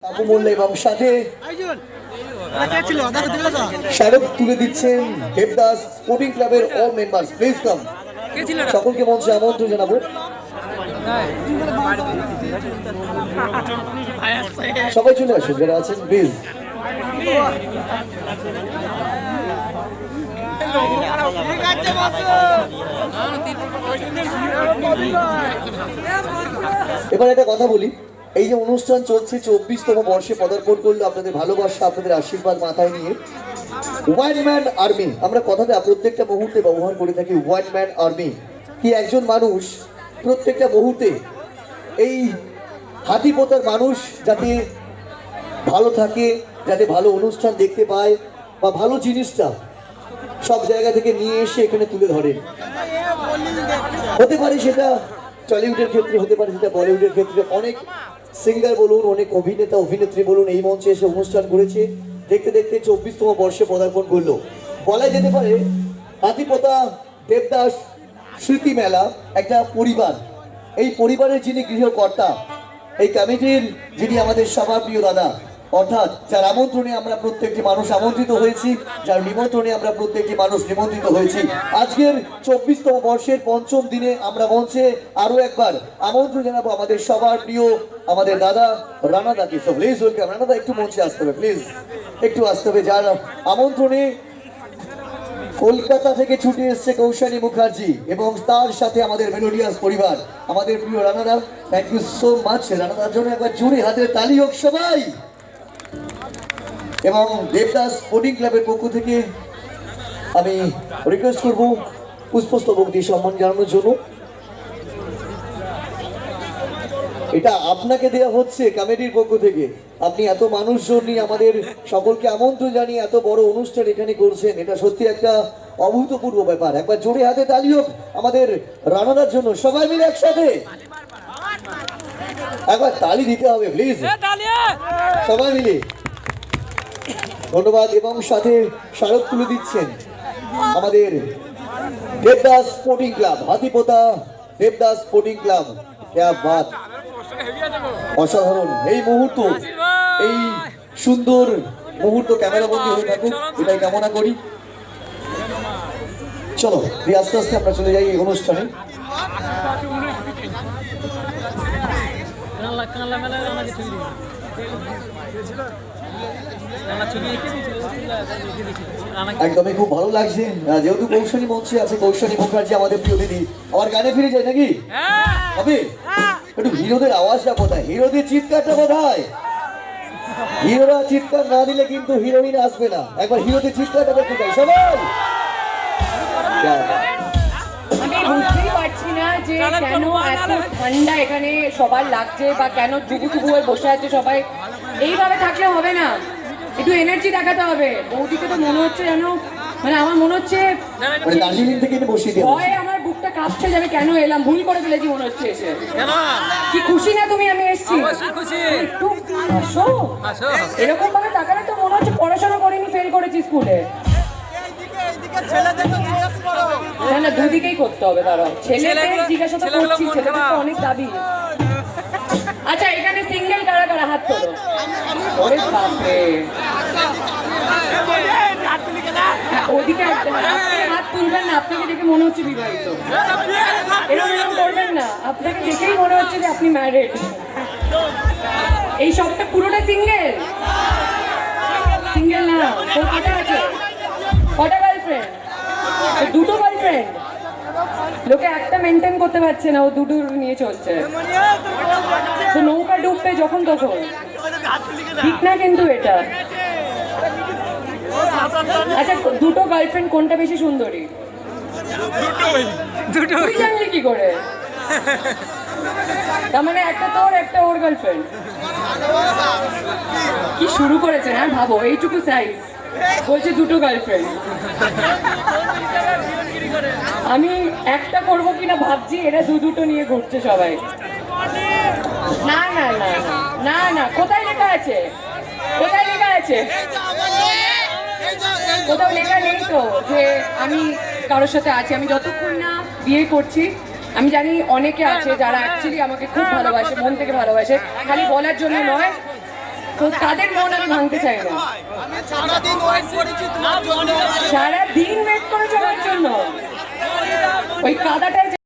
বাবু মোল্লা এবং সাথে স্মারক তুলে দিচ্ছেন দেবদাস স্পোর্টিং ক্লাবের অল মেম্বার্স। প্লিজ কাম, সকলকে মঞ্চে আমন্ত্রণ জানাবো। সবাই চলে আসুন যারা আছেন প্লিজ। এবার একটা কথা বলি, এই যে অনুষ্ঠান চলছে 24তম বর্ষে পদার্পণ করলো আপনাদের ভালোবাসা, আপনাদের আশীর্বাদ মাথায় নিয়ে ওয়ান ম্যান আর্মি, আমরা কথাটা প্রত্যেকটা মুহূর্তে ব্যবহার করে থাকি। ওয়ান ম্যান আর্মি কি একজন মানুষ প্রত্যেকটা মুহূর্তে এই হাতিপোতার মানুষ যাতে ভালো থাকে, যাতে ভালো অনুষ্ঠান দেখতে পায় বা ভালো জিনিসটা সব জায়গা থেকে নিয়ে এসে এখানে তুলে ধরেন। হতে পারে সেটা টলিউডের ক্ষেত্রে, হতে পারে সেটা বলিউডের ক্ষেত্রে। অনেক সিঙ্গার বলুন, অনেক অভিনেতা অভিনেত্রী বলুন এই মঞ্চে এসে অনুষ্ঠান করেছে। দেখতে দেখতে 24তম বর্ষে পদার্পণ করলো। বলা যেতে পারে হাতিপোতা দেবদাস স্মৃতি মেলা একটা পরিবার। এই পরিবারের যিনি গৃহকর্তা, এই কমিটির যিনি আমাদের সবার প্রিয় দাদা, অর্থাৎ যার আমন্ত্রণে আমরা প্রত্যেকটি মানুষ আমন্ত্রিত হয়েছি, যার নিমন্ত্রণে আমরা প্রত্যেকটি মানুষ নিমন্ত্রিত হয়েছি। আজকের 24তম বর্ষের পঞ্চম দিনে আমরা মঞ্চে আরো একবার আমন্ত্রণ জানাবো আমাদের সবার প্রিয় আমাদের দাদা রানাদাকে। সো প্লিজ ওয়েলকাম রানাদা, একটু মঞ্চে আসতে হবে, প্লিজ একটু আসতে হবে। যার আমন্ত্রণে কলকাতা থেকে ছুটে এসছে কৌশানী মুখার্জি এবং তার সাথে আমাদের মেলোডিয়াস পরিবার, আমাদের প্রিয় রানাদা। থ্যাংক ইউ সো মাচ রানাদার জন্য একবার জোরে হাতের তালি হোক সবাই। এবং দেবদাস স্পোর্টিং ক্লাবের পক্ষ থেকে আমি রিকোয়েস্ট করবো পুষ্পস্তবক দিয়ে সম্মান জানানোর জন্য। এটা আপনাকে দেওয়া হচ্ছে কমিটির পক্ষ থেকে। আপনি এত মানুষজন নিয়ে আমাদের সকলকে আমন্ত্রণ জানিয়ে এত বড় অনুষ্ঠান এখানে করছেন, এটা সত্যি একটা অভূতপূর্ব ব্যাপার। একবার জোরে হাতে তালি হোক আমাদের রানাদার জন্য। সবাই মিলে একসাথে একবার তালি দিতে হবে প্লিজ, সবাই মিলে। ধন্যবাদ। এবং সাথে স্মারক তুলে দিচ্ছেন আমাদের Devdas sporting club, Hatipota Devdas sporting club. क्या बात, অসাধারণ এই মুহূর্ত, এই সুন্দর মুহূর্ত ক্যামেরাবন্দি হয়ে থাকুক এটাই কামনা করি। চলো আস্তে আস্তে আমরা চলে যাই এই অনুষ্ঠানে। একদমই খুব ভালো লাগছে, যেহেতু কৌশলী মঞ্চে আছে কৌশলী মুখার্জি আমাদের প্রিয় দিদি। আমার গানে ফিরে যায় নাকি হবে? একটু হিরোদের আওয়াজটা কোথায়, হিরোদের চিৎকারটা কোথায়? হিরোরা চিৎকার না দিলে কিন্তু হিরোইন আসবে না। একবার হিরোদের চিৎকারটা দেখতে চাই সবাই। আমি বুঝতেই পারছি না যে কেন এত ঠান্ডা এখানে সবার লাগছে, বা কেন চুবু হয়ে বসে আছে সবাই। এইভাবে থাকলে হবে না, একটু এনার্জি দেখাতে হবে। বৌদিকে তো মনে হচ্ছে যেন, মানে আমার মনে হচ্ছে দার্জিলিং থেকে বসিয়ে দিয়ে ভয়ে আমার বুকটা কাঁপছে যে আমি কেন এলাম, ভুল করে ফেলেছি মনে হচ্ছে এসে। কি খুশি না তুমি আমি এসেছি? একটু আসো, এরকম ভাবে তাকালে তো মনে হচ্ছে পড়াশোনা করিনি, ফেল করেছি স্কুলে। না না, দুদিকেই করতে হবে। দাঁড়াও, ছেলেদের জিজ্ঞাসা তো করছি, ছেলেদের তো অনেক দাবি। আচ্ছা, এখানে সিঙ্গেল কারা কারা হাত তোলো। ওরে বাপরে, ওদিকে হাত তুলবেন না, আপনাকে দেখে মনে হচ্ছে বিবাহিত। এরকম করবেন না, আপনাকে দেখেই মনে হচ্ছে যে আপনি ম্যারিড। এই সবটা পুরোটা সিঙ্গেল? সিঙ্গেল না, তোর কটা আছে? কটা গার্লফ্রেন্ড? দুটো গার্লফ্রেন্ড? লোকে একটা মেনটেন করতে পারছে না, ও দুটো নিয়ে চলছে। তো নৌকা ডুববে যখন তখন, ঠিক না কিন্তু এটা। আচ্ছা, দুটো গার্লফ্রেন্ড কোনটা বেশি সুন্দরী? তুই জানলি কি করে? তার মানে একটা তোর, একটা ওর গার্লফ্রেন্ড। কি শুরু করেছে না, ভাবো এইটুকু সাইজ, বলছে দুটো গার্লফ্রেন্ড। আমি একটা করবো কিনা ভাবছি, এরা দুটো নিয়ে ঘুরছে সবাই। না না না না না, কোথায় লেখা আছে? কোথায় লেখা আছে? কোথাও লেখা নেই তো যে আমি কারোর সাথে আছি। আমি যতক্ষণ না বিয়ে করছি, আমি জানি অনেকে আছে যারা অ্যাকচুয়ালি আমাকে খুব ভালোবাসে, মন থেকে ভালোবাসে, খালি বলার জন্য নয়, তো তাদের মন আমি ভাঙতে চাই না। সারাদিন ওয়েট করেছি তোমার জন্য। সারা দিন ওয়েট করেছো আমার জন্য, ওই কাদাটায়